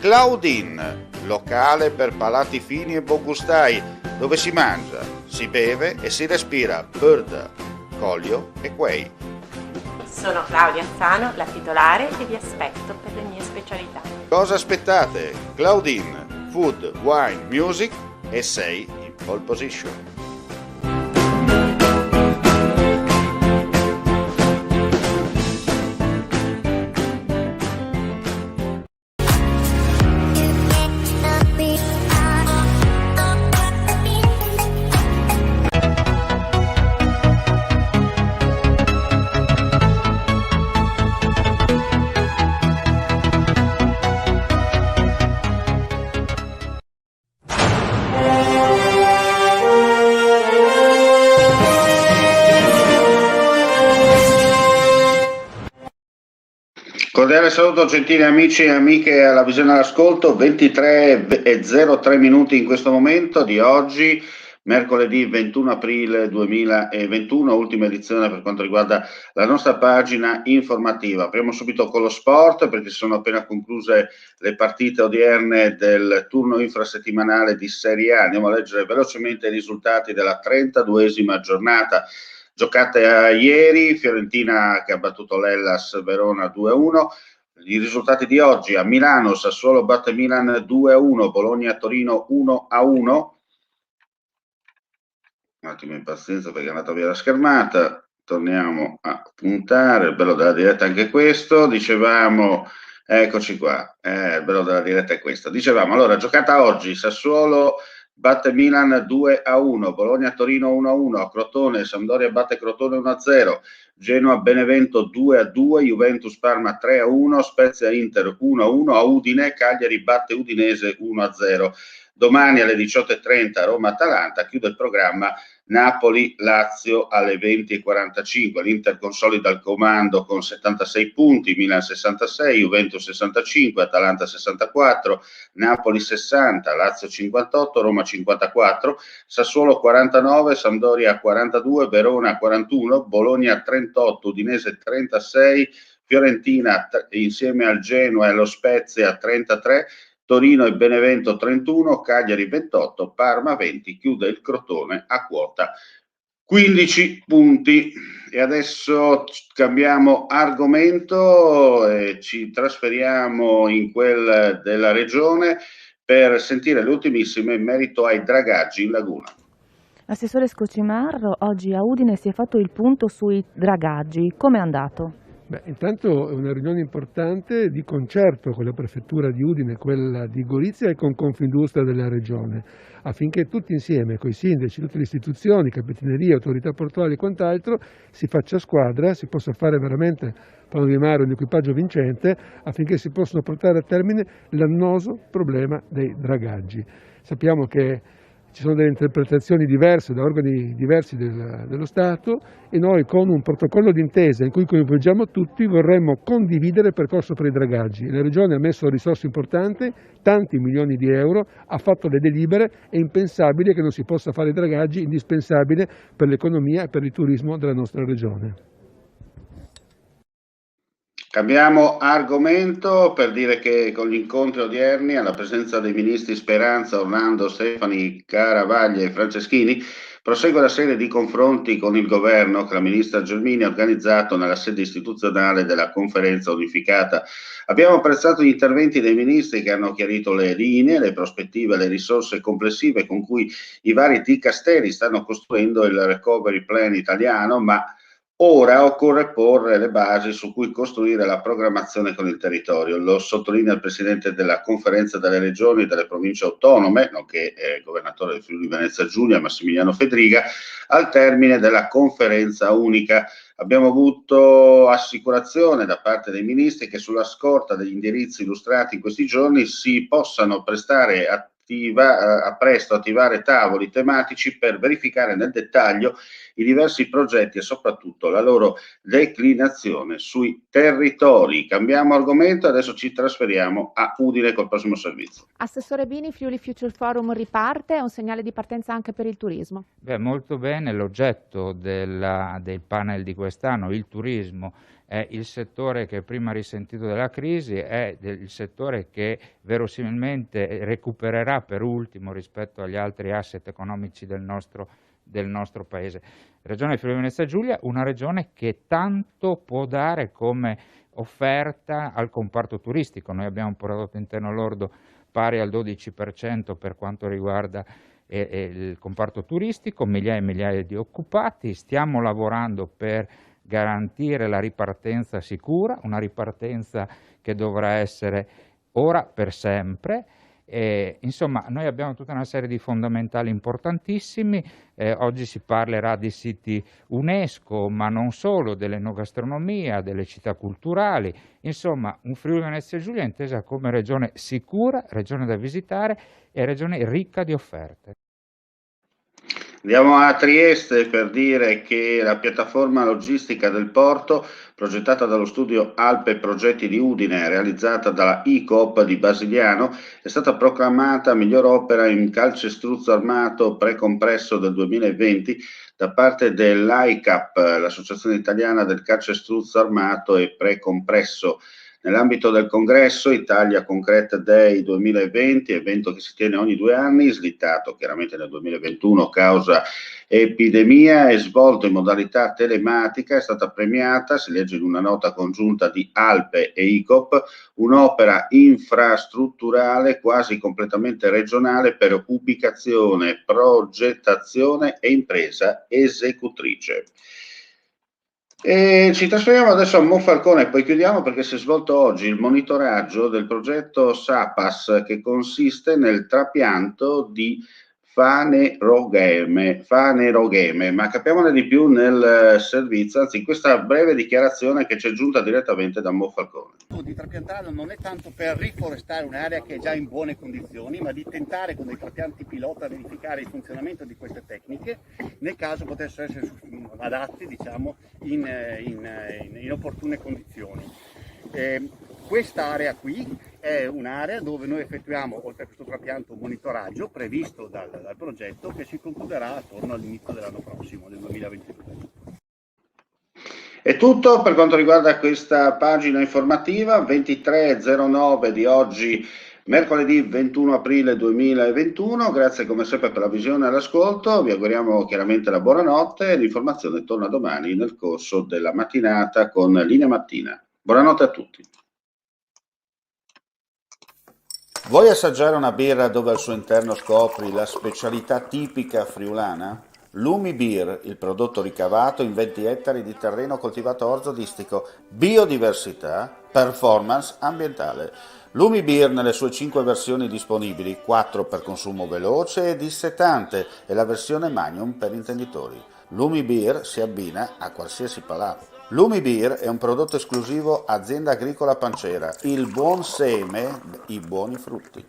Claudine, locale per palati fini e buongustai, dove si mangia, si beve e si respira bird, Collio e Quay. Sono Claudia Azzano, la titolare, e vi aspetto per le mie specialità. Cosa aspettate? Claudine, food, wine, music e sei in pole position. Cordiale saluto gentili amici e amiche alla visione all'ascolto, 23:03 minuti in questo momento di oggi, mercoledì 21 aprile 2021, ultima edizione per quanto riguarda la nostra pagina informativa. Apriamo subito con lo sport perché sono appena concluse le partite odierne del turno infrasettimanale di Serie A. Andiamo a leggere velocemente i risultati della 32esima giornata. Giocate ieri, Fiorentina che ha battuto l'Hellas Verona 2-1. I risultati di oggi: a Milano Sassuolo batte Milan 2-1, Bologna Torino 1-1. Un attimo in pazienza perché è andata via la schermata. Torniamo a puntare, il bello della diretta anche questo. Dicevamo, eccoci qua, il bello della diretta è questo. Dicevamo, allora, giocata oggi, Sassuolo batte Milan 2-1, Bologna Torino 1-1, a Crotone Sampdoria batte Crotone 1-0, Genoa Benevento 2-2, Juventus Parma 3-1, Spezia Inter 1-1, a Udine Cagliari batte Udinese 1-0. Domani alle 18:30 Roma-Atalanta, chiude il programma Napoli-Lazio alle 20:45. L'Inter consolida il comando con 76 punti, Milan 66, Juventus 65, Atalanta 64, Napoli 60, Lazio 58, Roma 54, Sassuolo 49, Sampdoria 42, Verona 41, Bologna 38, Udinese 36, Fiorentina insieme al Genoa e allo Spezia 33, Torino e Benevento 31, Cagliari 28, Parma 20, chiude il Crotone a quota 15 punti. E adesso cambiamo argomento e ci trasferiamo in quel della regione per sentire le ultimissime in merito ai dragaggi in laguna. Assessore Scocimarro, oggi a Udine si è fatto il punto sui dragaggi. Come è andato? Intanto è una riunione importante di concerto con la prefettura di Udine, quella di Gorizia e con Confindustria della regione, affinché tutti insieme, con i sindaci, tutte le istituzioni, capitanerie, autorità portuali e quant'altro, si faccia squadra, si possa fare veramente, parlo di mare, un equipaggio vincente, affinché si possano portare a termine l'annoso problema dei dragaggi. Sappiamo che ci sono delle interpretazioni diverse da organi diversi dello Stato e noi con un protocollo d'intesa in cui coinvolgiamo tutti vorremmo condividere il percorso per i dragaggi. La Regione ha messo risorse importanti, tanti milioni di euro, ha fatto le delibere, è impensabile che non si possa fare i dragaggi, indispensabile per l'economia e per il turismo della nostra Regione. Cambiamo argomento per dire che con gli incontri odierni, alla presenza dei ministri Speranza, Orlando, Stefani, Caravaglia e Franceschini, prosegue la serie di confronti con il governo che la ministra Gelmini ha organizzato nella sede istituzionale della conferenza unificata. Abbiamo apprezzato gli interventi dei ministri che hanno chiarito le linee, le prospettive, le risorse complessive con cui i vari dicasteri stanno costruendo il recovery plan italiano, ma ora occorre porre le basi su cui costruire la programmazione con il territorio. Lo sottolinea il presidente della conferenza delle regioni e delle province autonome, nonché governatore del Friuli Venezia Giulia, Massimiliano Fedriga, al termine della conferenza unica. Abbiamo avuto assicurazione da parte dei ministri che sulla scorta degli indirizzi illustrati in questi giorni si possano prestare a presto attivare tavoli tematici per verificare nel dettaglio i diversi progetti e soprattutto la loro declinazione sui territori. Cambiamo argomento, adesso ci trasferiamo a Udine col prossimo servizio. Assessore Bini, Friuli Future Forum riparte, è un segnale di partenza anche per il turismo? Molto bene, l'oggetto del panel di quest'anno, il turismo è il settore che prima ha risentito della crisi, è il settore che verosimilmente recupererà per ultimo rispetto agli altri asset economici del nostro Paese. Regione Friuli Venezia Giulia, una regione che tanto può dare come offerta al comparto turistico. Noi abbiamo un prodotto interno lordo pari al 12% per quanto riguarda il comparto turistico, migliaia e migliaia di occupati. Stiamo lavorando per garantire la ripartenza sicura, una ripartenza che dovrà essere ora per sempre. Insomma, noi abbiamo tutta una serie di fondamentali importantissimi. Oggi si parlerà di siti UNESCO, ma non solo, dell'enogastronomia, delle città culturali. Insomma, un Friuli Venezia Giulia intesa come regione sicura, regione da visitare e regione ricca di offerte. Andiamo a Trieste per dire che la piattaforma logistica del porto, progettata dallo studio Alpe Progetti di Udine, realizzata dalla ICOP di Basigliano, è stata proclamata miglior opera in calcestruzzo armato precompresso del 2020 da parte dell'AICAP, l'Associazione Italiana del Calcestruzzo Armato e Precompresso. Nell'ambito del congresso Italia Concrete Day 2020, evento che si tiene ogni 2 anni, slittato chiaramente nel 2021 causa epidemia e svolto in modalità telematica, è stata premiata, si legge in una nota congiunta di Alpe e ICOP, un'opera infrastrutturale quasi completamente regionale per ubicazione, progettazione e impresa esecutrice. E ci trasferiamo adesso a Monfalcone e poi chiudiamo perché si è svolto oggi il monitoraggio del progetto SAPAS che consiste nel trapianto di fanerogheme, ma capiamone di più nel servizio, anzi in questa breve dichiarazione che ci è giunta direttamente da Monfalcone. Di trapiantarlo non è tanto per riforestare un'area che è già in buone condizioni, ma di tentare con dei trapianti pilota verificare il funzionamento di queste tecniche nel caso potessero essere adatti, diciamo, in opportune condizioni. Questa area qui è un'area dove noi effettuiamo, oltre a questo trapianto, un monitoraggio previsto dal progetto che si concluderà attorno all'inizio dell'anno prossimo, del 2022. È tutto per quanto riguarda questa pagina informativa 2309 di oggi, mercoledì 21 aprile 2021. Grazie come sempre per la visione e l'ascolto, vi auguriamo chiaramente la buonanotte. L'informazione torna domani nel corso della mattinata con Linea Mattina. Buonanotte a tutti. Vuoi assaggiare una birra dove al suo interno scopri la specialità tipica friulana? Lumi Beer, il prodotto ricavato in 20 ettari di terreno coltivato orzodistico, biodiversità, performance ambientale. Lumi Beer nelle sue 5 versioni disponibili, 4 per consumo veloce e dissetante e la versione Magnum per intenditori. Lumi Beer si abbina a qualsiasi palato. Lumi Beer è un prodotto esclusivo Azienda Agricola Pancera, il buon seme, i buoni frutti.